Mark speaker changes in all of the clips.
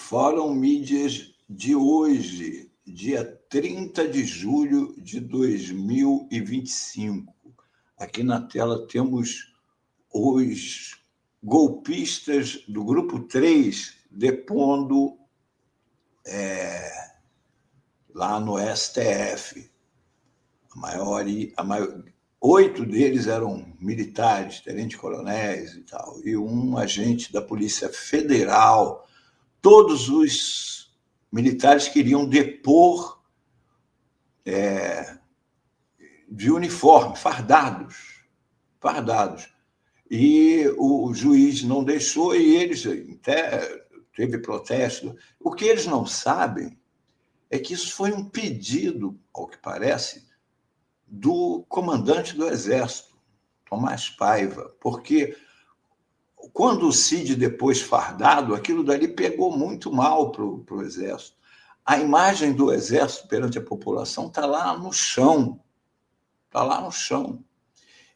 Speaker 1: Fórum Mídias de hoje, dia 30 de julho de 2025. Aqui na tela temos os golpistas do Grupo 3 depondo lá no STF. A maior, 8 deles eram militares, tenentes-coronéis e tal, e um agente da Polícia Federal. Todos os militares queriam depor de uniforme, fardados. E o juiz não deixou, e eles até teve protesto. O que eles não sabem é que isso foi um pedido, ao que parece, do comandante do Exército, Tomás Paiva, porque quando o Cid depois fardado, aquilo dali pegou muito mal para o Exército. A imagem do Exército perante a população está lá no chão. Está lá no chão.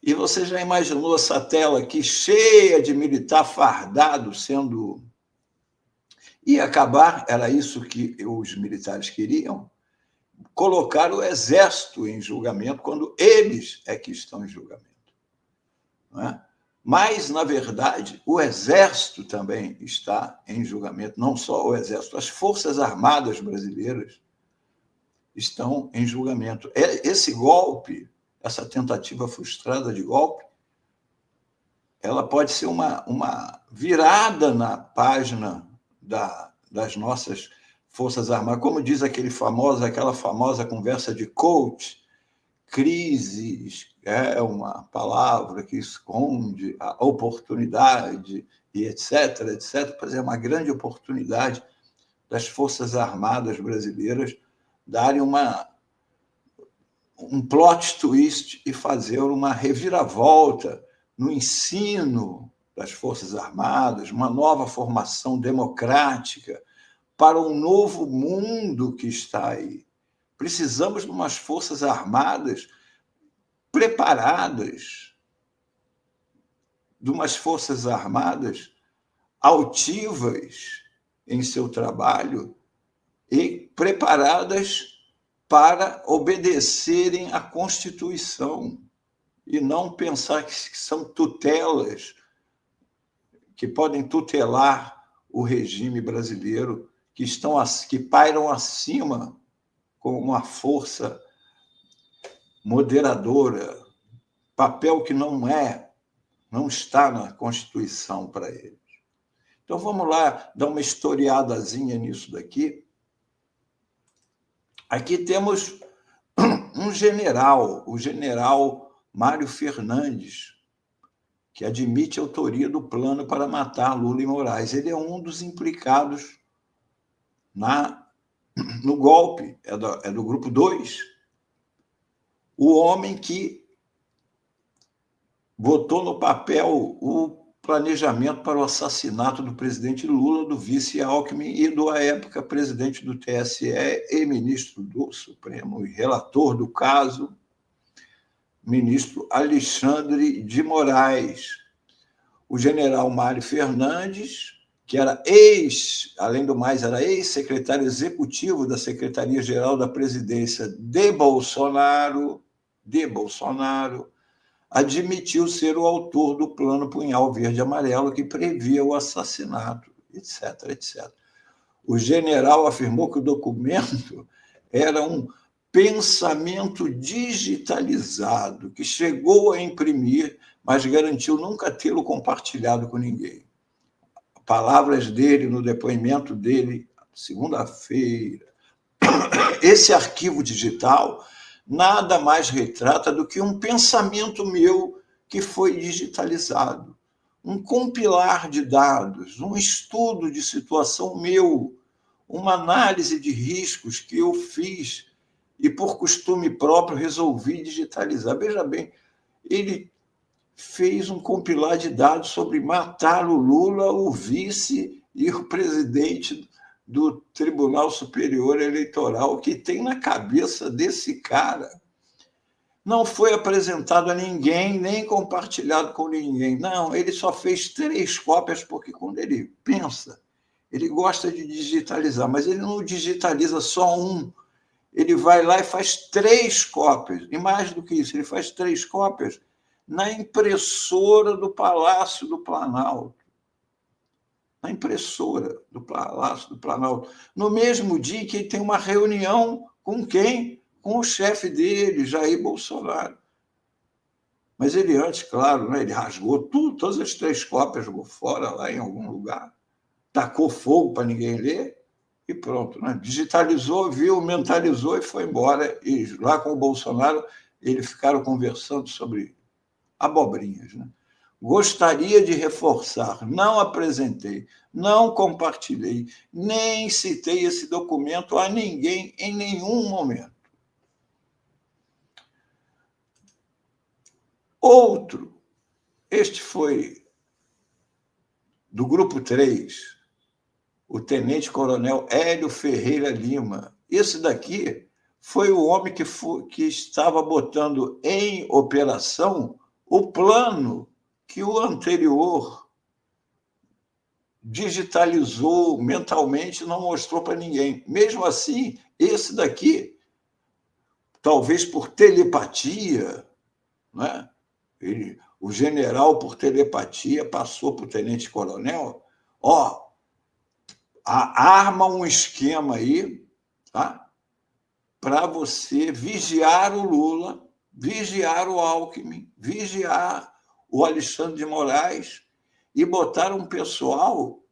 Speaker 1: E você já imaginou essa tela aqui cheia de militar fardado sendo... Ia acabar, era isso que os militares queriam, colocar o Exército em julgamento quando eles é que estão em julgamento. Não é? Mas, na verdade, o Exército também está em julgamento, não só o Exército, as Forças Armadas brasileiras estão em julgamento. Esse golpe, essa tentativa frustrada de golpe, ela pode ser uma virada na página das nossas Forças Armadas. Como diz aquela famosa conversa de coach, crises é uma palavra que esconde a oportunidade, e etc., etc. Pois é uma grande oportunidade das Forças Armadas brasileiras darem um plot twist e fazer uma reviravolta no ensino das Forças Armadas, uma nova formação democrática para um novo mundo que está aí. Precisamos de umas Forças Armadas preparadas, de umas Forças Armadas altivas em seu trabalho e preparadas para obedecerem à Constituição e não pensar que são tutelas que podem tutelar o regime brasileiro, que pairam acima como uma força moderadora, papel que não está na Constituição para eles. Então, vamos lá dar uma historiadazinha nisso daqui. Aqui temos um general, o general Mário Fernandes, que admite a autoria do plano para matar Lula e Moraes. Ele é um dos implicados no golpe, é do Grupo 2. O homem que botou no papel o planejamento para o assassinato do presidente Lula, do vice Alckmin e do, à época, presidente do TSE e ministro do Supremo e relator do caso, ministro Alexandre de Moraes. O general Mário Fernandes, que era além do mais, era ex-secretário executivo da Secretaria-Geral da Presidência de Bolsonaro, admitiu ser o autor do plano Punhal Verde e Amarelo que previa o assassinato, etc., etc. O general afirmou que o documento era um pensamento digitalizado que chegou a imprimir, mas garantiu nunca tê-lo compartilhado com ninguém. Palavras dele no depoimento dele, segunda-feira. Esse arquivo digital nada mais retrata do que um pensamento meu que foi digitalizado, um compilar de dados, um estudo de situação meu, uma análise de riscos que eu fiz e, por costume próprio, resolvi digitalizar. Veja bem, ele fez um compilar de dados sobre matar o Lula, o vice e o presidente do Tribunal Superior Eleitoral. O que tem na cabeça desse cara não foi apresentado a ninguém, nem compartilhado com ninguém. Não, ele só fez 3 cópias, porque quando ele pensa, Ele gosta de digitalizar, mas ele não digitaliza só um. Ele vai lá e faz 3 cópias. E mais do que isso, ele faz 3 cópias na impressora do Palácio do Planalto. Na impressora do Palácio do Planalto. No mesmo dia que ele tem uma reunião com quem? Com o chefe dele, Jair Bolsonaro. Mas ele antes, claro, né, ele rasgou tudo, todas as 3 cópias, jogou fora lá em algum lugar, tacou fogo para ninguém ler e pronto. Né? Digitalizou, viu, mentalizou e foi embora. E lá com o Bolsonaro, eles ficaram conversando sobre abobrinhas. Né? Gostaria de reforçar, não apresentei, não compartilhei, nem citei esse documento a ninguém em nenhum momento. Outro, este foi do grupo 3, o tenente-coronel Hélio Ferreira Lima. Esse daqui foi o homem que estava botando em operação o plano que o anterior digitalizou mentalmente e não mostrou para ninguém. Mesmo assim, esse daqui, talvez por telepatia, né? O general, por telepatia, passou para o tenente-coronel, arma um esquema aí, tá? Para você vigiar o Lula, vigiar o Alckmin, vigiar o Alexandre de Moraes e botar um pessoal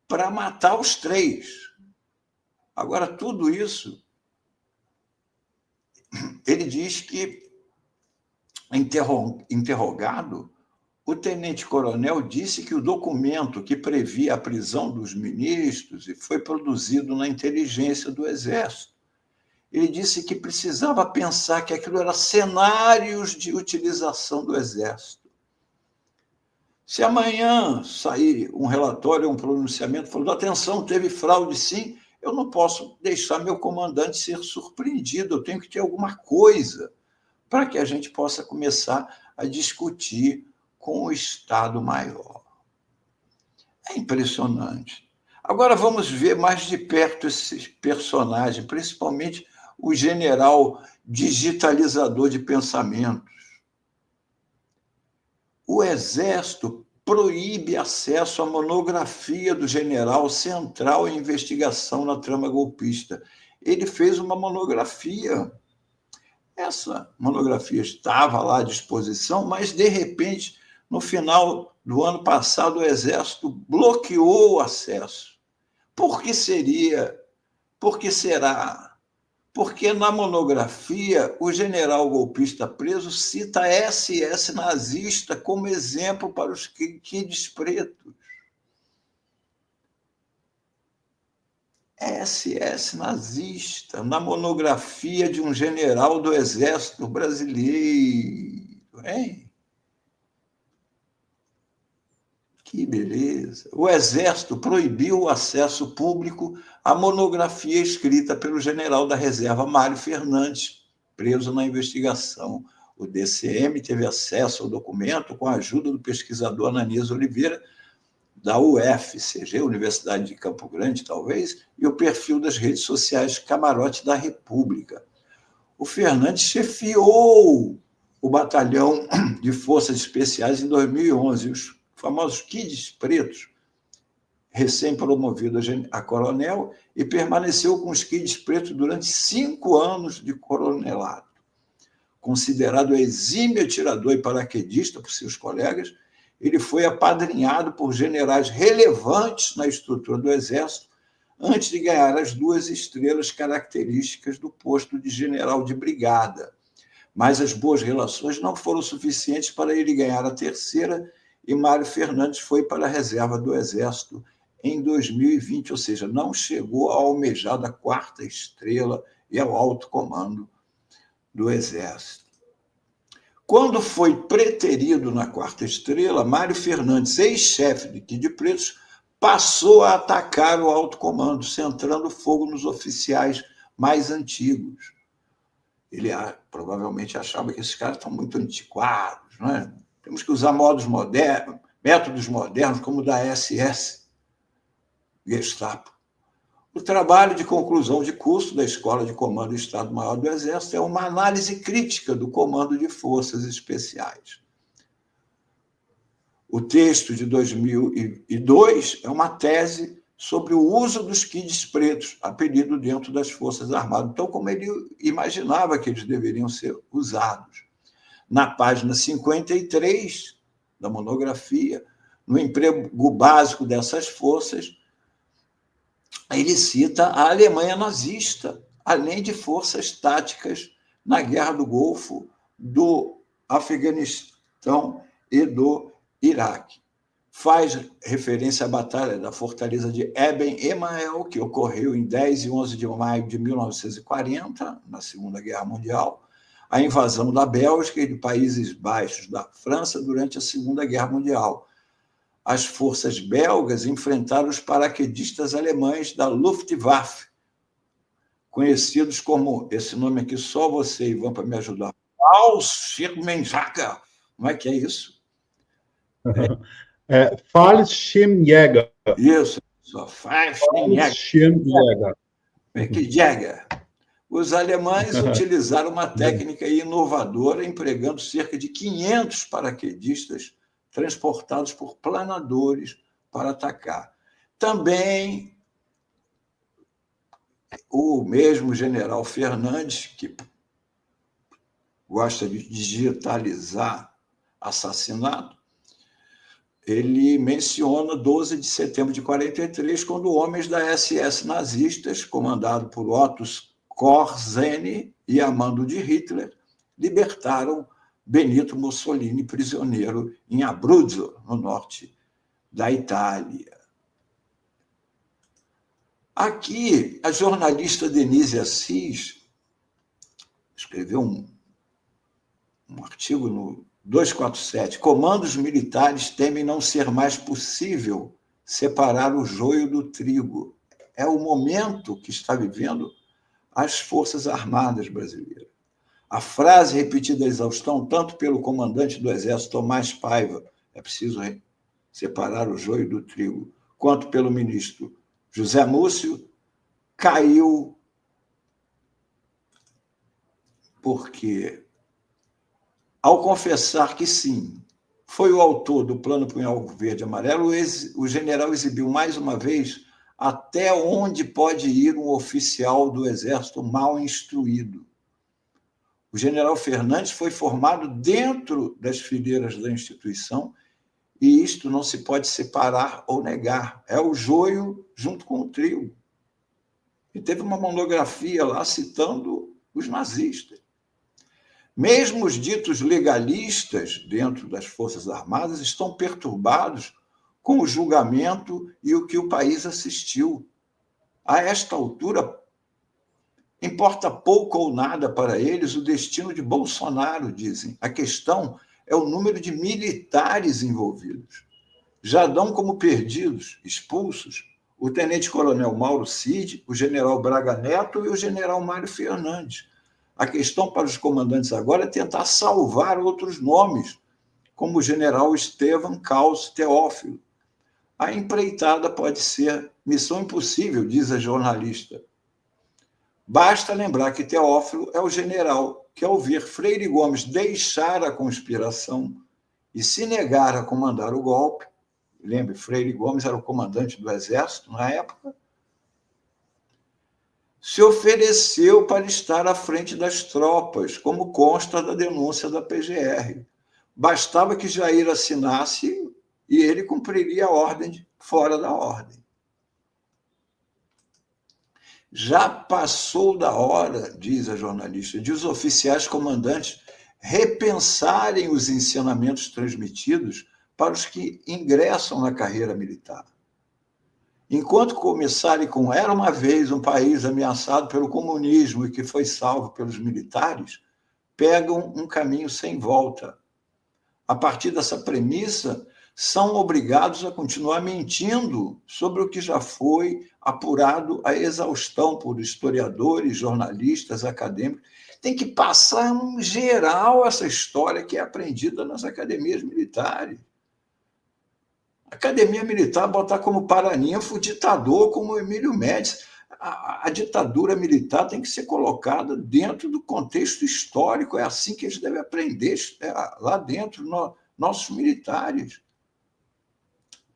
Speaker 1: para matar os 3. Agora, tudo isso, ele diz que, interrogado, o tenente-coronel disse que o documento que previa a prisão dos ministros foi produzido na inteligência do Exército. Ele disse que precisava pensar que aquilo era cenários de utilização do Exército. Se amanhã sair um relatório, um pronunciamento falando, atenção, teve fraude sim, eu não posso deixar meu comandante ser surpreendido, eu tenho que ter alguma coisa para que a gente possa começar a discutir com o Estado Maior. É impressionante. Agora vamos ver mais de perto esse personagem, principalmente o general digitalizador de pensamentos. O Exército proíbe acesso à monografia do general central em investigação na trama golpista. Ele fez uma monografia. Essa monografia estava lá à disposição, mas, de repente, no final do ano passado, o Exército bloqueou o acesso. Por que seria? Por que será? Porque na monografia o general golpista preso cita a SS nazista como exemplo para os kids pretos. SS nazista, na monografia de um general do Exército Brasileiro. Hein? Que beleza! O Exército proibiu o acesso público à monografia escrita pelo general da reserva Mário Fernandes, preso na investigação. O DCM teve acesso ao documento com a ajuda do pesquisador Ananias Oliveira, da UFCG, Universidade de Campo Grande, talvez, e o perfil das redes sociais Camarote da República. O Fernandes chefiou o batalhão de forças especiais em 2011, os famosos kids pretos, recém-promovido a coronel, e permaneceu com os kids pretos durante 5 anos de coronelado. Considerado exímio atirador e paraquedista por seus colegas, ele foi apadrinhado por generais relevantes na estrutura do Exército antes de ganhar as 2 estrelas características do posto de general de brigada. Mas as boas relações não foram suficientes para ele ganhar a 3ª, e Mário Fernandes foi para a reserva do Exército em 2020, ou seja, não chegou à almejada 4ª estrela e ao alto comando do Exército. Quando foi preterido na 4ª estrela, Mário Fernandes, ex-chefe de Kid Pretos, passou a atacar o alto comando, centrando fogo nos oficiais mais antigos. Ele provavelmente achava que esses caras estão muito antiquados, não é? Temos que usar métodos modernos, como o da SS. Gestapo. O trabalho de conclusão de curso da Escola de Comando do Estado-Maior do Exército é uma análise crítica do Comando de Forças Especiais. O texto de 2002 é uma tese sobre o uso dos kits pretos, apelido dentro das Forças Armadas. Então, como ele imaginava que eles deveriam ser usados. Na página 53 da monografia, no emprego básico dessas forças, ele cita a Alemanha nazista, além de forças táticas na Guerra do Golfo, do Afeganistão e do Iraque. Faz referência à Batalha da Fortaleza de Eben Emael, que ocorreu em 10 e 11 de maio de 1940, na Segunda Guerra Mundial, a invasão da Bélgica e de Países Baixos da França durante a Segunda Guerra Mundial. As forças belgas enfrentaram os paraquedistas alemães da Luftwaffe, conhecidos como, esse nome aqui só você, Ivan, para me ajudar, Fallschirmjäger. Como é que é isso?
Speaker 2: Fallschirmjäger.
Speaker 1: Isso, Fallschirmjäger. Que Jäger. Os alemães utilizaram uma técnica inovadora, empregando cerca de 500 paraquedistas transportados por planadores para atacar. Também o mesmo general Fernandes, que gosta de digitalizar assassinato, ele menciona 12 de setembro de 43, quando homens da SS nazistas, comandado por Otto Skorzeny e a mando de Hitler, libertaram Benito Mussolini, prisioneiro em Abruzzo, no norte da Itália. Aqui, a jornalista Denise Assis escreveu um artigo no 247, comandos militares temem não ser mais possível separar o joio do trigo. É o momento que está vivendo as Forças Armadas brasileiras. A frase repetida à exaustão, tanto pelo comandante do Exército, Tomás Paiva, é preciso separar o joio do trigo, quanto pelo ministro José Múcio, caiu porque, ao confessar que sim, foi o autor do Plano Punhal Verde e Amarelo, o general exibiu mais uma vez até onde pode ir um oficial do Exército mal instruído. O general Fernandes foi formado dentro das fileiras da instituição e isto não se pode separar ou negar. É o joio junto com o trigo. E teve uma monografia lá citando os nazistas. Mesmo os ditos legalistas dentro das Forças Armadas estão perturbados com o julgamento e o que o país assistiu. A esta altura, importa pouco ou nada para eles o destino de Bolsonaro, dizem. A questão é o número de militares envolvidos. Já dão como perdidos, expulsos, o tenente-coronel Mauro Cid, o general Braga Neto e o general Mário Fernandes. A questão para os comandantes agora é tentar salvar outros nomes, como o general Estevam Caos Teófilo. A empreitada pode ser missão impossível, diz a jornalista. Basta lembrar que Teófilo é o general que, ao ver Freire Gomes deixar a conspiração e se negar a comandar o golpe, lembre, Freire Gomes era o comandante do Exército na época, se ofereceu para estar à frente das tropas, como consta da denúncia da PGR. Bastava que Jair assinasse e ele cumpriria a ordem fora da ordem. Já passou da hora, diz a jornalista, de os oficiais comandantes repensarem os ensinamentos transmitidos para os que ingressam na carreira militar. Enquanto começarem com era uma vez um país ameaçado pelo comunismo e que foi salvo pelos militares, pegam um caminho sem volta. A partir dessa premissa, são obrigados a continuar mentindo sobre o que já foi apurado à exaustão por historiadores, jornalistas, acadêmicos. Tem que passar em geral essa história que é aprendida nas academias militares. A academia militar botar como paraninfo ditador como Emílio Médici. A ditadura militar tem que ser colocada dentro do contexto histórico. É assim que eles devem aprender lá dentro, nossos militares.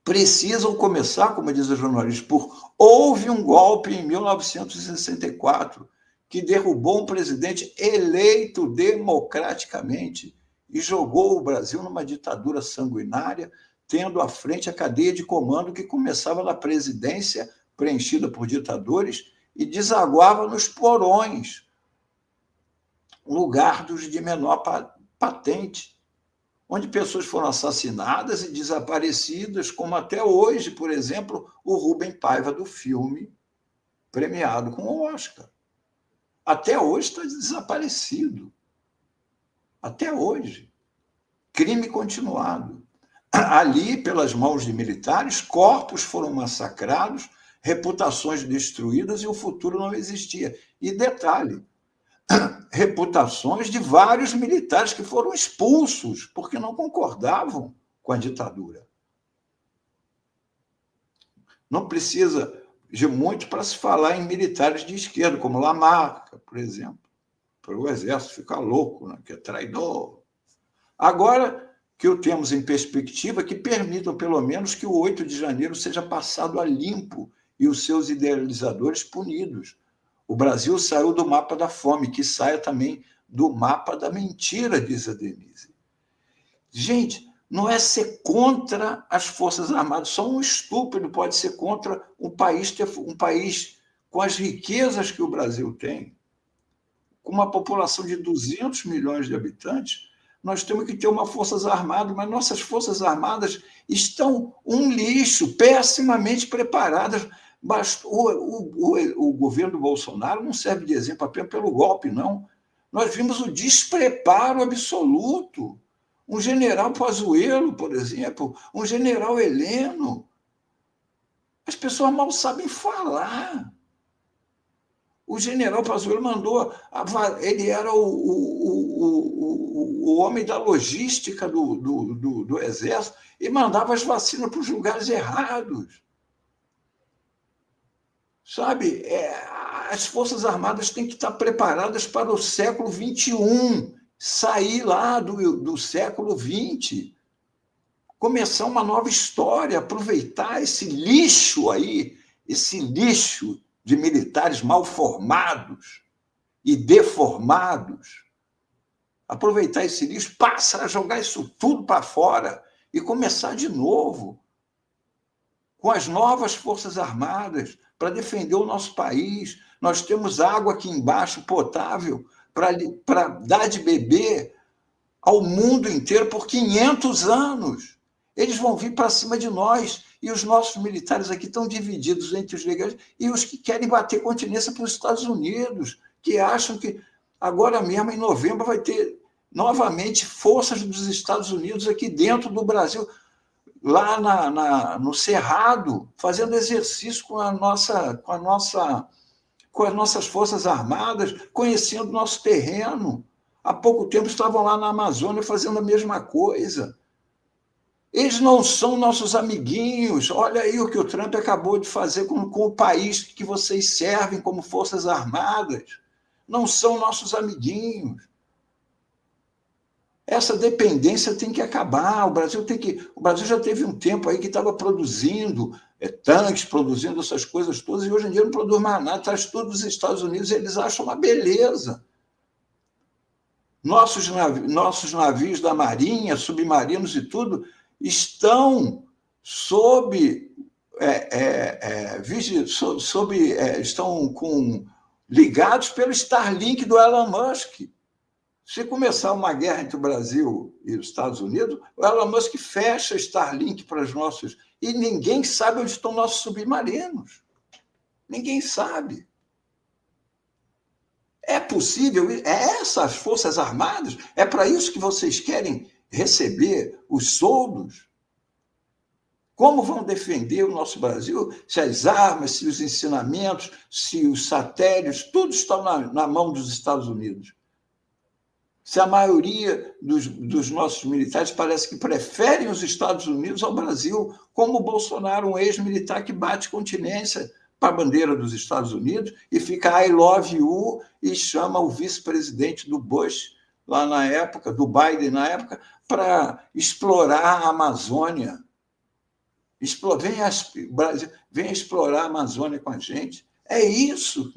Speaker 1: Precisam começar, como diz a jornalista, por houve um golpe em 1964 que derrubou um presidente eleito democraticamente e jogou o Brasil numa ditadura sanguinária, tendo à frente a cadeia de comando que começava na presidência, preenchida por ditadores, e desaguava nos porões, lugar dos de menor patente, onde pessoas foram assassinadas e desaparecidas, como até hoje, por exemplo, o Rubem Paiva do filme, premiado com o Oscar. Até hoje está desaparecido. Até hoje. Crime continuado. Ali, pelas mãos de militares, corpos foram massacrados, reputações destruídas e o futuro não existia. E detalhe, reputações de vários militares que foram expulsos porque não concordavam com a ditadura. Não precisa de muito para se falar em militares de esquerda, como Lamarca, por exemplo. Para o exército ficar louco, né? Que é traidor. Agora que o temos em perspectiva, que permitam, pelo menos, que o 8 de janeiro seja passado a limpo e os seus idealizadores punidos. O Brasil saiu do mapa da fome, que saia também do mapa da mentira, diz a Denise. Gente, não é ser contra as Forças Armadas, só um estúpido pode ser contra um país com as riquezas que o Brasil tem, com uma população de 200 milhões de habitantes. Nós temos que ter uma Forças Armadas, mas nossas Forças Armadas estão um lixo, pessimamente preparadas. O governo do Bolsonaro não serve de exemplo apenas pelo golpe, não. Nós vimos o despreparo absoluto. Um general Pazuello, por exemplo, um general Heleno. As pessoas mal sabem falar. O general Pazuello mandou... Ele era o homem da logística do Exército e mandava as vacinas para os lugares errados. Sabe? As Forças Armadas têm que estar preparadas para o século XXI, sair lá do século XX, começar uma nova história, aproveitar esse lixo aí, esse lixo de militares mal formados e deformados, aproveitar esse lixo, passa a jogar isso tudo para fora e começar de novo, com as novas Forças Armadas, para defender o nosso país. Nós temos água aqui embaixo, potável, para dar de beber ao mundo inteiro por 500 anos. Eles vão vir para cima de nós. E os nossos militares aqui estão divididos entre os legais e os que querem bater continência para os Estados Unidos, que acham que agora mesmo, em novembro, vai ter novamente forças dos Estados Unidos aqui dentro do Brasil, lá no Cerrado, fazendo exercício com as nossas Forças Armadas, conhecendo o nosso terreno. Há pouco tempo estavam lá na Amazônia fazendo a mesma coisa. Eles não são nossos amiguinhos. Olha aí o que o Trump acabou de fazer com o país que vocês servem como Forças Armadas. Não são nossos amiguinhos. Essa dependência tem que acabar. O Brasil já teve um tempo aí que estava produzindo tanques, produzindo essas coisas todas, e hoje em dia não produz mais nada, traz tudo dos Estados Unidos e eles acham uma beleza. Nossos navios da Marinha, submarinos e tudo, estão ligados pelo Starlink do Elon Musk. Se começar uma guerra entre o Brasil e os Estados Unidos, o Elon Musk fecha Starlink para os nossos... E ninguém sabe onde estão nossos submarinos. Ninguém sabe. É possível? Essas Forças Armadas? É para isso que vocês querem receber os soldos? Como vão defender o nosso Brasil se as armas, se os ensinamentos, se os satélites, tudo está na mão dos Estados Unidos? Se a maioria dos nossos militares parece que preferem os Estados Unidos ao Brasil, como o Bolsonaro, um ex-militar que bate continência para a bandeira dos Estados Unidos e fica I love you e chama o vice-presidente do Bush, lá na época, do Biden na época, para explorar a Amazônia. Venha explorar a Amazônia com a gente. É isso.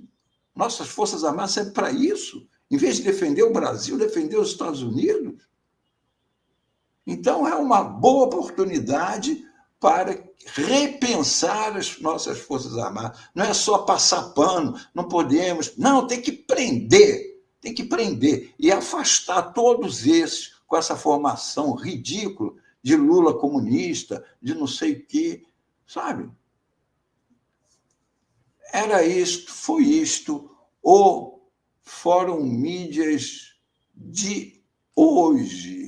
Speaker 1: Nossas Forças Armadas servem para isso. Em vez de defender o Brasil, defender os Estados Unidos. Então, é uma boa oportunidade para repensar as nossas Forças Armadas. Não é só passar pano, não podemos. Não, tem que prender. Tem que prender e afastar todos esses com essa formação ridícula de Lula comunista, de não sei o quê, sabe? Era isto, foi isto, o Fórum Mídias de hoje.